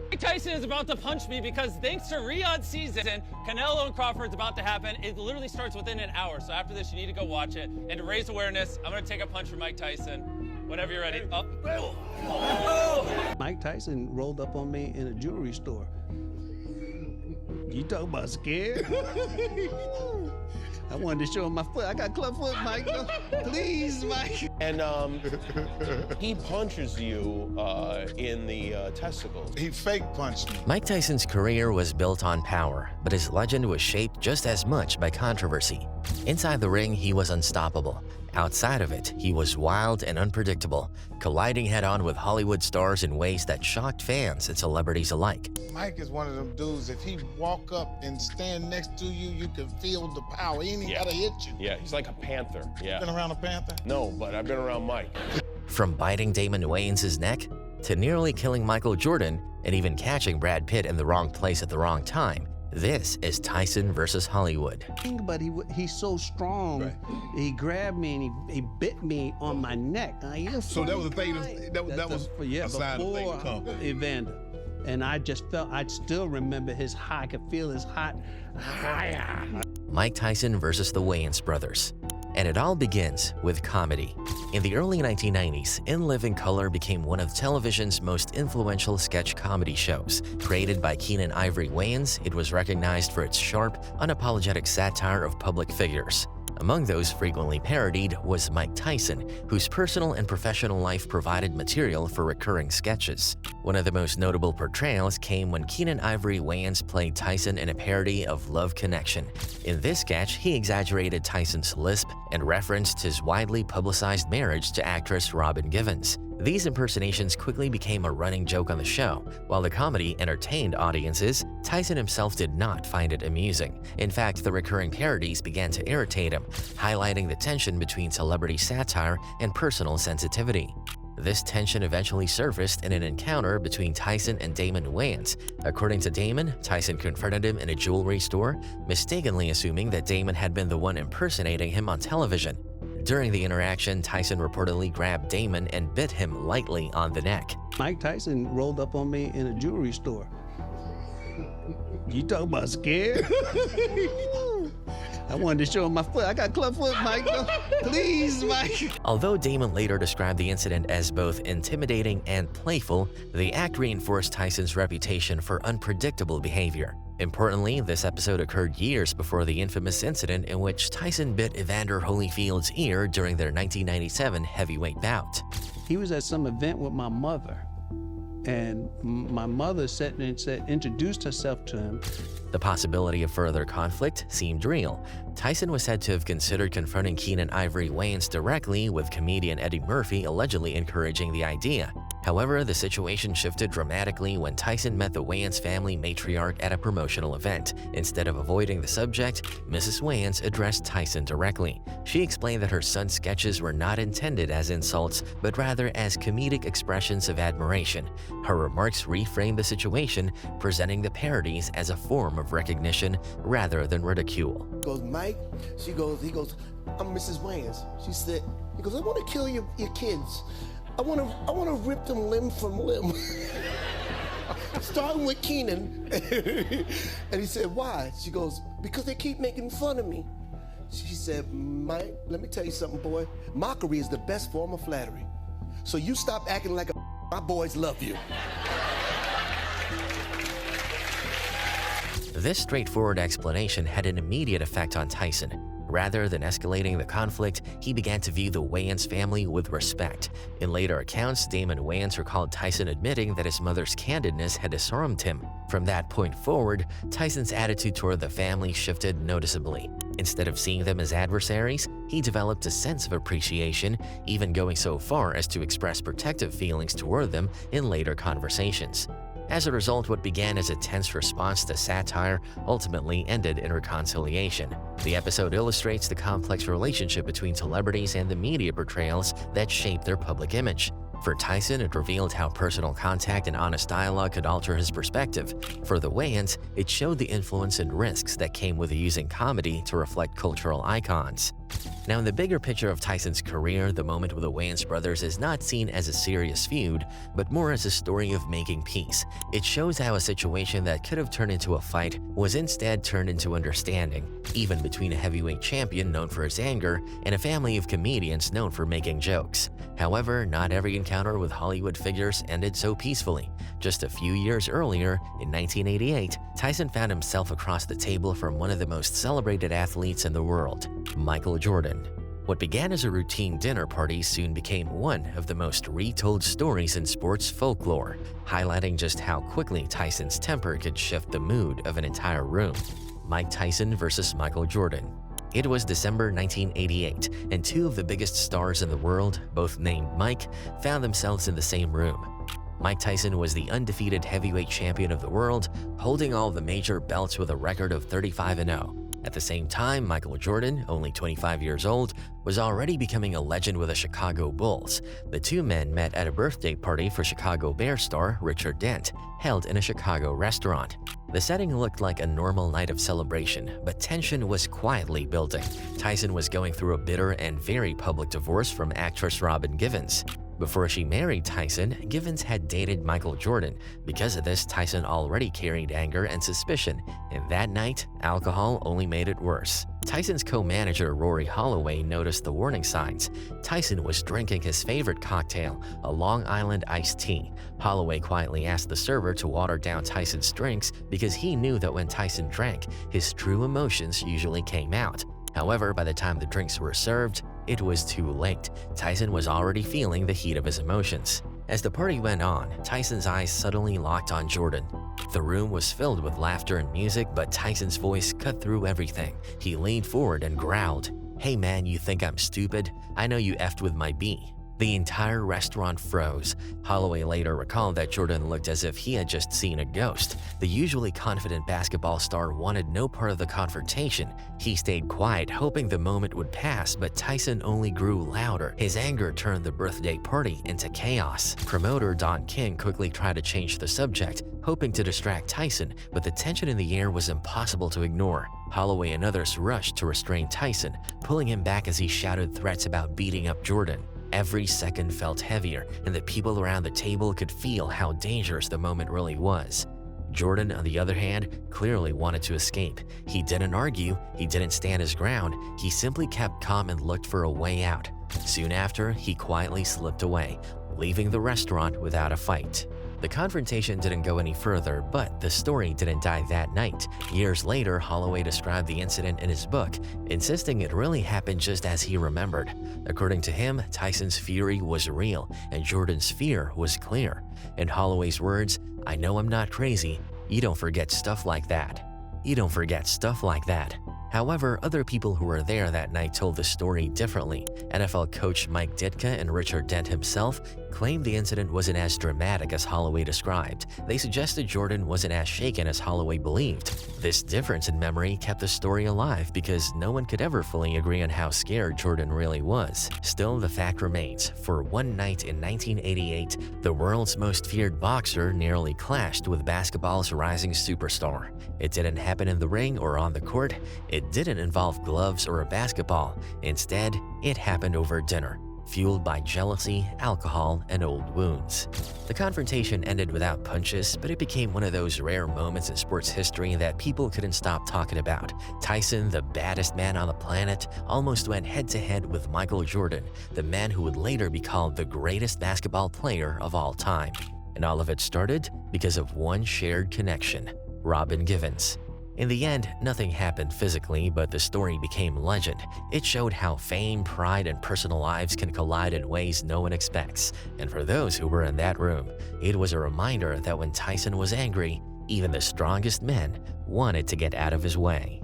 Mike Tyson is about to punch me because thanks to Riyadh season, Canelo and Crawford's about to happen. It literally starts within an hour. So after this, you need to go watch it. And to raise awareness, I'm going to take a punch from Mike Tyson. Whenever you're ready. Mike Tyson rolled up on me in a jewelry store. You talking about scared? I wanted to show him my foot. I got club foot, Mike. Please, Mike. And he punches you in the testicles. He fake punched me. Mike Tyson's career was built on power, but his legend was shaped just as much by controversy. Inside the ring, he was unstoppable. Outside of it, he was wild and unpredictable, colliding head-on with Hollywood stars in ways that shocked fans and celebrities alike. Mike is one of them dudes, if he walk up and stand next to you, you can feel the power. He ain't gotta hit you. Yeah, he's like a panther. Yeah. Been around a panther? No, but I've been around Mike. From biting Damon Wayans' neck, to nearly killing Michael Jordan, and even catching Brad Pitt in the wrong place at the wrong time, this is Tyson versus Hollywood. But he's so strong. Right. He grabbed me and he bit me on my neck. So that was the thing. That was a sign of thing to come. Evander. And I just felt, I still remember his high. I could feel his hot. Mike Tyson versus the Wayans brothers. And it all begins with comedy. In the early 1990s, In Living Color became one of television's most influential sketch comedy shows. Created by Keenen Ivory Wayans, it was recognized for its sharp, unapologetic satire of public figures. Among those frequently parodied was Mike Tyson, whose personal and professional life provided material for recurring sketches. One of the most notable portrayals came when Keenen Ivory Wayans played Tyson in a parody of Love Connection. In this sketch, he exaggerated Tyson's lisp and referenced his widely publicized marriage to actress Robin Givens. These impersonations quickly became a running joke on the show. While the comedy entertained audiences, Tyson himself did not find it amusing. In fact, the recurring parodies began to irritate him, highlighting the tension between celebrity satire and personal sensitivity. This tension eventually surfaced in an encounter between Tyson and Damon Wayans. According to Damon, Tyson confronted him in a jewelry store, mistakenly assuming that Damon had been the one impersonating him on television. During the interaction, Tyson reportedly grabbed Damon and bit him lightly on the neck. Mike Tyson rolled up on me in a jewelry store. You talking about scared? I wanted to show him my foot. I got club foot, Mike. Please, Mike. Although Damon later described the incident as both intimidating and playful, the act reinforced Tyson's reputation for unpredictable behavior. Importantly, this episode occurred years before the infamous incident in which Tyson bit Evander Holyfield's ear during their 1997 heavyweight bout. He was at some event with my mother, and my mother sat and introduced herself to him. The possibility of further conflict seemed real. Tyson was said to have considered confronting Keenen Ivory Wayans directly, with comedian Eddie Murphy allegedly encouraging the idea. However, the situation shifted dramatically when Tyson met the Wayans family matriarch at a promotional event. Instead of avoiding the subject, Mrs. Wayans addressed Tyson directly. She explained that her son's sketches were not intended as insults, but rather as comedic expressions of admiration. Her remarks reframed the situation, presenting the parodies as a form of recognition rather than ridicule. Goes, Mike, he goes, I'm Mrs. Wayans. She said, he goes, I want to kill your kids. I want to rip them limb from limb. Starting with Keenen. And he said, why? She goes, because they keep making fun of me. She said, Mike, let me tell you something, boy. Mockery is the best form of flattery. So you stop acting like a my boys love you. This straightforward explanation had an immediate effect on Tyson. Rather than escalating the conflict, he began to view the Wayans family with respect. In later accounts, Damon Wayans recalled Tyson admitting that his mother's candidness had disarmed him. From that point forward, Tyson's attitude toward the family shifted noticeably. Instead of seeing them as adversaries, he developed a sense of appreciation, even going so far as to express protective feelings toward them in later conversations. As a result, what began as a tense response to satire ultimately ended in reconciliation. The episode illustrates the complex relationship between celebrities and the media portrayals that shape their public image. For Tyson, it revealed how personal contact and honest dialogue could alter his perspective. For the Wayans, it showed the influence and risks that came with using comedy to reflect cultural icons. Now, in the bigger picture of Tyson's career, the moment with the Wayans brothers is not seen as a serious feud, but more as a story of making peace. It shows how a situation that could have turned into a fight was instead turned into understanding, even between a heavyweight champion known for his anger and a family of comedians known for making jokes. However, not every encounter with Hollywood figures ended so peacefully. Just a few years earlier, in 1988, Tyson found himself across the table from one of the most celebrated athletes in the world, Michael Jordan. What began as a routine dinner party soon became one of the most retold stories in sports folklore, highlighting just how quickly Tyson's temper could shift the mood of an entire room. Mike Tyson versus Michael Jordan. It was December 1988, and two of the biggest stars in the world, both named Mike, found themselves in the same room. Mike Tyson was the undefeated heavyweight champion of the world, holding all the major belts with a record of 35-0. At the same time, Michael Jordan, only 25 years old, was already becoming a legend with the Chicago Bulls. The two men met at a birthday party for Chicago Bears star Richard Dent, held in a Chicago restaurant. The setting looked like a normal night of celebration, but tension was quietly building. Tyson was going through a bitter and very public divorce from actress Robin Givens. Before she married Tyson, Givens had dated Michael Jordan. Because of this, Tyson already carried anger and suspicion, and that night, alcohol only made it worse. Tyson's co-manager Rory Holloway noticed the warning signs. Tyson was drinking his favorite cocktail, a Long Island iced tea. Holloway quietly asked the server to water down Tyson's drinks because he knew that when Tyson drank, his true emotions usually came out. However, by the time the drinks were served, it was too late. Tyson was already feeling the heat of his emotions. As the party went on, Tyson's eyes suddenly locked on Jordan. The room was filled with laughter and music, but Tyson's voice cut through everything. He leaned forward and growled, "Hey man, you think I'm stupid? I know you effed with my B." The entire restaurant froze. Holloway later recalled that Jordan looked as if he had just seen a ghost. The usually confident basketball star wanted no part of the confrontation. He stayed quiet, hoping the moment would pass, but Tyson only grew louder. His anger turned the birthday party into chaos. Promoter Don King quickly tried to change the subject, hoping to distract Tyson, but the tension in the air was impossible to ignore. Holloway and others rushed to restrain Tyson, pulling him back as he shouted threats about beating up Jordan. Every second felt heavier, and the people around the table could feel how dangerous the moment really was. Jordan, on the other hand, clearly wanted to escape. He didn't argue, he didn't stand his ground, he simply kept calm and looked for a way out. Soon after, he quietly slipped away, leaving the restaurant without a fight. The confrontation didn't go any further, but the story didn't die that night. Years later, Holloway described the incident in his book, insisting it really happened just as he remembered. According to him, Tyson's fury was real, and Jordan's fear was clear. In Holloway's words, "I know I'm not crazy. You don't forget stuff like that. You don't forget stuff like that." However, other people who were there that night told the story differently. NFL coach Mike Ditka and Richard Dent himself claimed the incident wasn't as dramatic as Holloway described. They suggested Jordan wasn't as shaken as Holloway believed. This difference in memory kept the story alive because no one could ever fully agree on how scared Jordan really was. Still, the fact remains, for one night in 1988, the world's most feared boxer nearly clashed with basketball's rising superstar. It didn't happen in the ring or on the court. It didn't involve gloves or a basketball. Instead, it happened over dinner, fueled by jealousy, alcohol, and old wounds. The confrontation ended without punches, but it became one of those rare moments in sports history that people couldn't stop talking about. Tyson, the baddest man on the planet, almost went head-to-head with Michael Jordan, the man who would later be called the greatest basketball player of all time. And all of it started because of one shared connection: Robin Givens. In the end, nothing happened physically, but the story became legend. It showed how fame, pride, and personal lives can collide in ways no one expects. And for those who were in that room, it was a reminder that when Tyson was angry, even the strongest men wanted to get out of his way.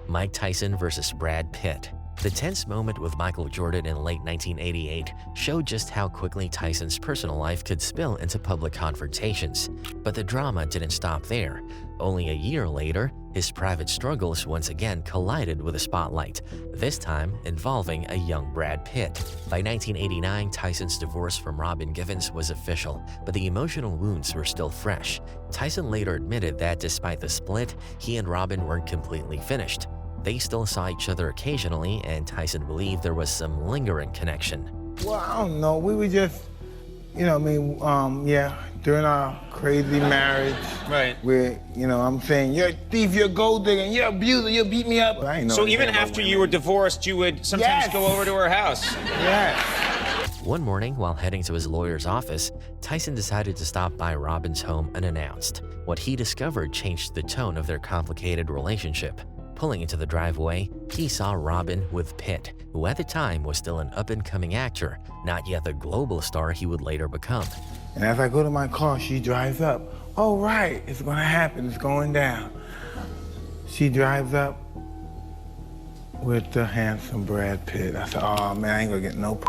Mike Tyson versus Brad Pitt. The tense moment with Michael Jordan in late 1988 showed just how quickly Tyson's personal life could spill into public confrontations. But the drama didn't stop there. Only a year later, his private struggles once again collided with the spotlight, this time involving a young Brad Pitt. By 1989, Tyson's divorce from Robin Givens was official, but the emotional wounds were still fresh. Tyson later admitted that despite the split, he and Robin weren't completely finished. They still saw each other occasionally, and Tyson believed there was some lingering connection. Well, I don't know. We were just, you know, yeah, during our crazy marriage. Right. Where, you know, I'm saying, you're a thief, you're a gold digger, you're an abuser, you beat me up. I ain't know so even after you were divorced, you would sometimes go over to her house? Yes. One morning, while heading to his lawyer's office, Tyson decided to stop by Robin's home unannounced. What he discovered changed the tone of their complicated relationship. Pulling into the driveway, he saw Robin with Pitt, who at the time was still an up-and-coming actor, not yet the global star he would later become. And as I go to my car, she drives up. Oh, right, it's gonna happen, it's going down. She drives up with the handsome Brad Pitt. I said, oh man, I ain't gonna get no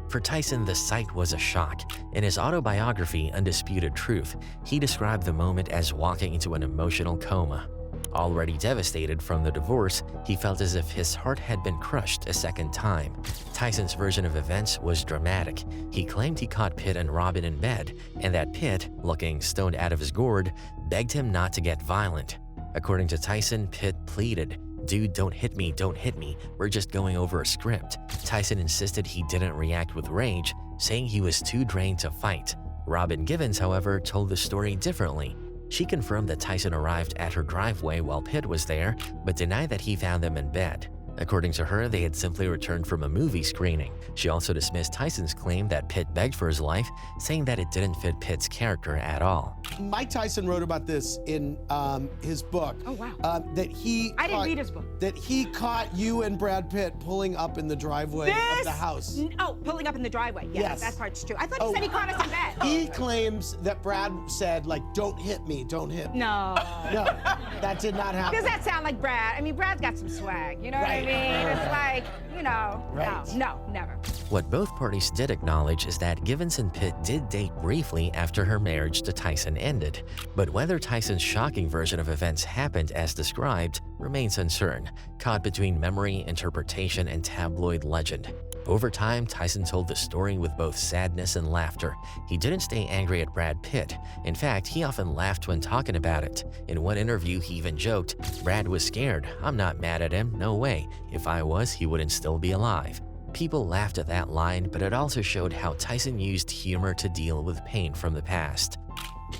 For Tyson, the sight was a shock. In his autobiography, Undisputed Truth, he described the moment as walking into an emotional coma. Already devastated from the divorce, he felt as if his heart had been crushed a second time. Tyson's version of events was dramatic. He claimed he caught Pitt and Robin in bed, and that Pitt, looking stoned out of his gourd, begged him not to get violent. According to Tyson, Pitt pleaded, "Dude, don't hit me, we're just going over a script." Tyson insisted he didn't react with rage, saying he was too drained to fight. Robin Givens, however, told the story differently. She confirmed that Tyson arrived at her driveway while Pitt was there, but denied that he found them in bed. According to her, they had simply returned from a movie screening. She also dismissed Tyson's claim that Pitt begged for his life, saying that it didn't fit Pitt's character at all. Mike Tyson wrote about this in his book. Oh, wow. I didn't read his book. That he caught you and Brad Pitt pulling up in the driveway of the house. Oh, pulling up in the driveway. Yes. That part's true. I thought he said he caught us in bed. He claims that Brad said, like, don't hit me, don't hit me. No. No, that did not happen. Does that sound like Brad? I mean, Brad's got some swag, you know what I mean? It's like, you know, no, never. What both parties did acknowledge is that Givens and Pitt did date briefly after her marriage to Tyson ended, but whether Tyson's shocking version of events happened as described remains uncertain, caught between memory, interpretation, and tabloid legend. Over time, Tyson told the story with both sadness and laughter. He didn't stay angry at Brad Pitt. In fact, he often laughed when talking about it. In one interview, he even joked, "Brad was scared. I'm not mad at him, no way. If I was, he wouldn't still be alive." People laughed at that line, but it also showed how Tyson used humor to deal with pain from the past.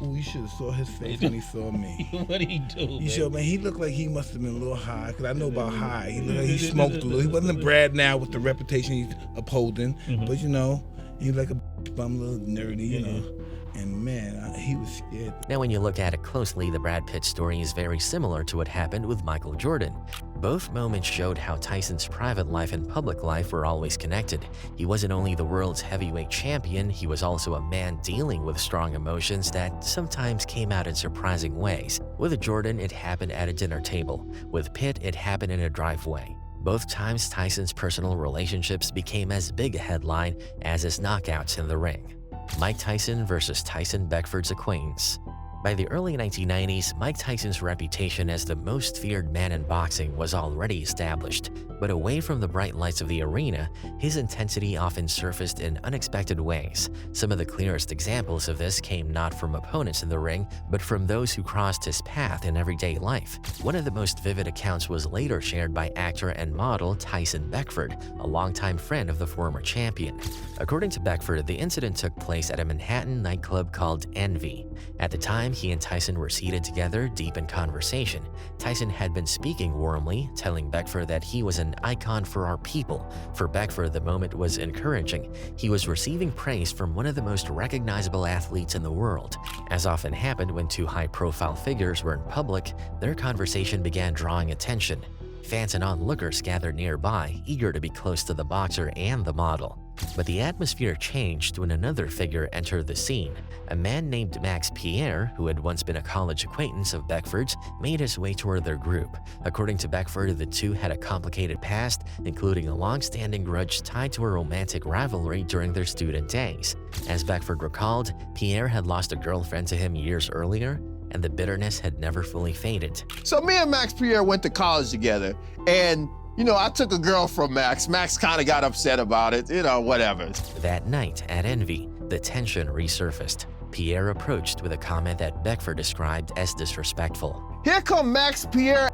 Ooh, you should have saw his face when he saw me. What'd he do? You showed, man, he looked like he must have been a little high, because I know about high. He looked like he smoked a little. He wasn't a Brad now with the reputation he's upholding, but you know, he was like a bum, little nerdy, you know. And man, he was scared. Now, when you look at it closely, the Brad Pitt story is very similar to what happened with Michael Jordan. Both moments showed how Tyson's private life and public life were always connected. He wasn't only the world's heavyweight champion, he was also a man dealing with strong emotions that sometimes came out in surprising ways. With Jordan, it happened at a dinner table. With Pitt, it happened in a driveway. Both times, Tyson's personal relationships became as big a headline as his knockouts in the ring. Mike Tyson versus Tyson Beckford's Acquaintance. By the early 1990s, Mike Tyson's reputation as the most feared man in boxing was already established, but away from the bright lights of the arena, his intensity often surfaced in unexpected ways. Some of the clearest examples of this came not from opponents in the ring, but from those who crossed his path in everyday life. One of the most vivid accounts was later shared by actor and model Tyson Beckford, a longtime friend of the former champion. According to Beckford, the incident took place at a Manhattan nightclub called Envy. At the time, he and Tyson were seated together, deep in conversation. Tyson had been speaking warmly, telling Beckford that he was an icon for our people. For Beckford, the moment was encouraging. He was receiving praise from one of the most recognizable athletes in the world. As often happened when two high-profile figures were in public, their conversation began drawing attention. Fans and onlookers gathered nearby, eager to be close to the boxer and the model. But the atmosphere changed when another figure entered the scene. A man named Max Pierre, who had once been a college acquaintance of Beckford's, made his way toward their group. According to Beckford, the two had a complicated past, including a long-standing grudge tied to a romantic rivalry during their student days. As Beckford recalled, Pierre had lost a girlfriend to him years earlier, and the bitterness had never fully faded. So me and Max Pierre went to college together, and you know, I took a girl from Max. Max kind of got upset about it, you know, whatever. That night at Envy, the tension resurfaced. Pierre approached with a comment that Beckford described as disrespectful. Here come Max Pierre.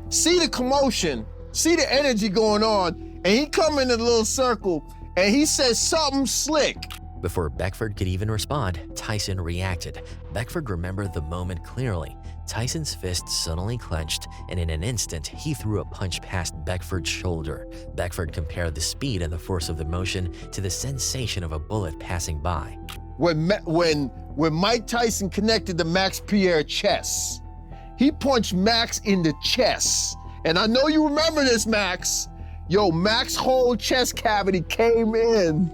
See the commotion, see the energy going on, and he come in a little circle, and he says something slick. Before Beckford could even respond, Tyson reacted. Beckford remembered the moment clearly. Tyson's fist suddenly clenched, and in an instant, he threw a punch past Beckford's shoulder. Beckford compared the speed and the force of the motion to the sensation of a bullet passing by. When Mike Tyson connected to Max Pierre's chest, he punched Max in the chest. And I know you remember this, Max. Yo, Max's whole chest cavity came in,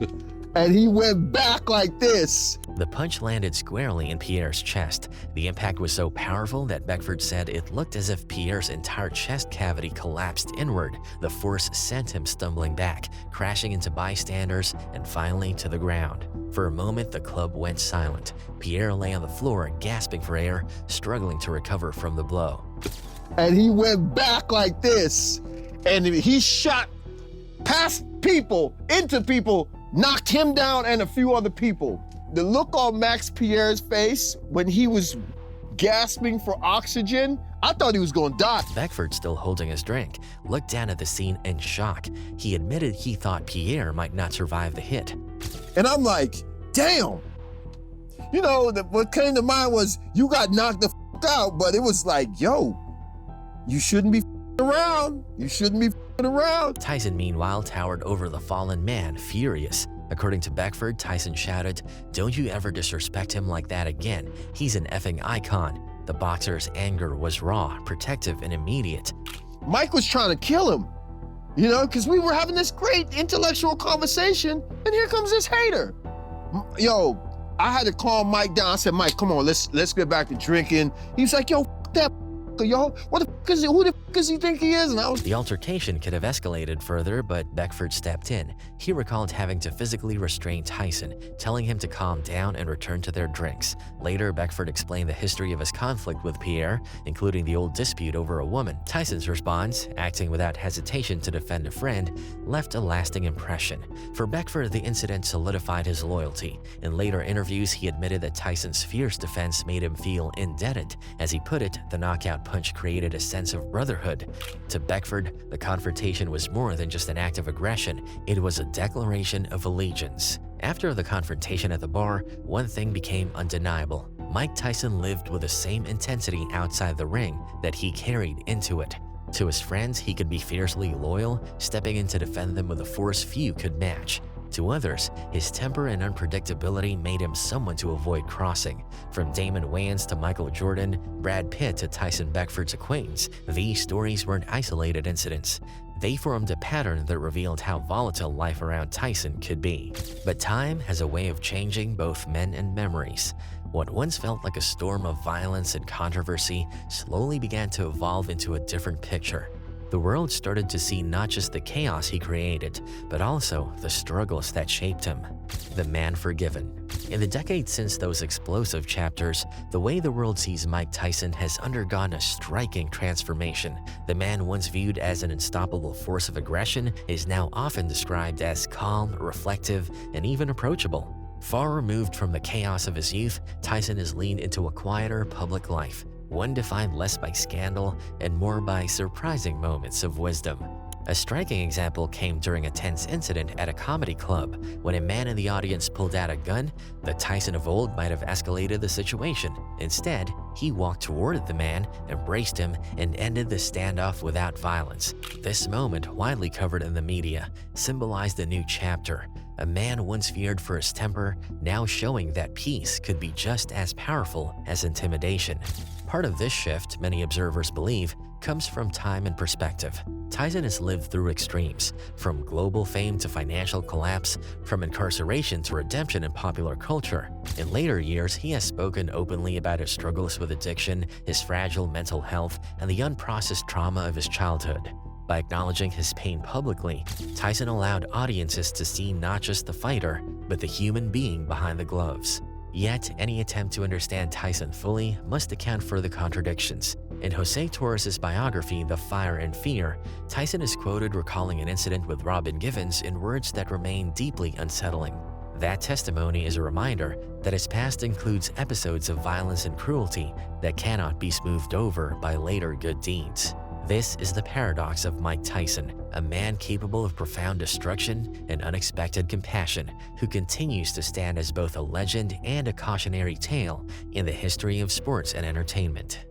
and he went back like this. The punch landed squarely in Pierre's chest. The impact was so powerful that Beckford said it looked as if Pierre's entire chest cavity collapsed inward. The force sent him stumbling back, crashing into bystanders, and finally to the ground. For a moment, the club went silent. Pierre lay on the floor, gasping for air, struggling to recover from the blow. And he went back like this, and he shot past people, into people, knocked him down and a few other people. The look on Max Pierre's face when he was gasping for oxygen, I thought he was gonna die. Beckford, still holding his drink, looked down at the scene in shock. He admitted he thought Pierre might not survive the hit. And I'm like, damn. You know, what came to mind was, you got knocked the f out, but it was like, yo, you shouldn't be around. You shouldn't be around. Tyson, meanwhile, towered over the fallen man, furious. According to Beckford, Tyson shouted, "Don't you ever disrespect him like that again. He's an effing icon." The boxer's anger was raw, protective, and immediate. Mike was trying to kill him, you know, because we were having this great intellectual conversation, and here comes this hater. Yo, I had to calm Mike down. I said, Mike, come on, let's get back to drinking. He was like, yo, f that, yo, what the f is it? Who the f does he think he is? And I was... The altercation could have escalated further, but Beckford stepped in. He recalled having to physically restrain Tyson, telling him to calm down and return to their drinks. Later, Beckford explained the history of his conflict with Pierre, including the old dispute over a woman. Tyson's response, acting without hesitation to defend a friend, left a lasting impression. For Beckford, the incident solidified his loyalty. In later interviews, he admitted that Tyson's fierce defense made him feel indebted. As he put it, the knockout punch created a sense of brotherhood. To Beckford, the confrontation was more than just an act of aggression, it was a declaration of allegiance. After the confrontation at the bar, one thing became undeniable. Mike Tyson lived with the same intensity outside the ring that he carried into it. To his friends, he could be fiercely loyal, stepping in to defend them with a force few could match. To others, his temper and unpredictability made him someone to avoid crossing. From Damon Wayans to Michael Jordan, Brad Pitt to Tyson Beckford's Acquaintance, these stories weren't isolated incidents. They formed a pattern that revealed how volatile life around Tyson could be. But time has a way of changing both men and memories. What once felt like a storm of violence and controversy slowly began to evolve into a different picture. The world started to see not just the chaos he created, but also the struggles that shaped him. The man forgiven. In the decades since those explosive chapters, the way the world sees Mike Tyson has undergone a striking transformation. The man once viewed as an unstoppable force of aggression is now often described as calm, reflective, and even approachable. Far removed from the chaos of his youth, Tyson has leaned into a quieter public life, one defined less by scandal and more by surprising moments of wisdom. A striking example came during a tense incident at a comedy club. When a man in the audience pulled out a gun, the Tyson of old might have escalated the situation. Instead, he walked toward the man, embraced him, and ended the standoff without violence. This moment, widely covered in the media, symbolized a new chapter. A man once feared for his temper, now showing that peace could be just as powerful as intimidation. Part of this shift, many observers believe, comes from time and perspective. Tyson has lived through extremes, from global fame to financial collapse, from incarceration to redemption in popular culture. In later years, he has spoken openly about his struggles with addiction, his fragile mental health, and the unprocessed trauma of his childhood. By acknowledging his pain publicly, Tyson allowed audiences to see not just the fighter, but the human being behind the gloves. Yet, any attempt to understand Tyson fully must account for the contradictions. In Jose Torres' biography, The Fire and Fear, Tyson is quoted recalling an incident with Robin Givens in words that remain deeply unsettling. That testimony is a reminder that his past includes episodes of violence and cruelty that cannot be smoothed over by later good deeds. This is the paradox of Mike Tyson, a man capable of profound destruction and unexpected compassion who continues to stand as both a legend and a cautionary tale in the history of sports and entertainment.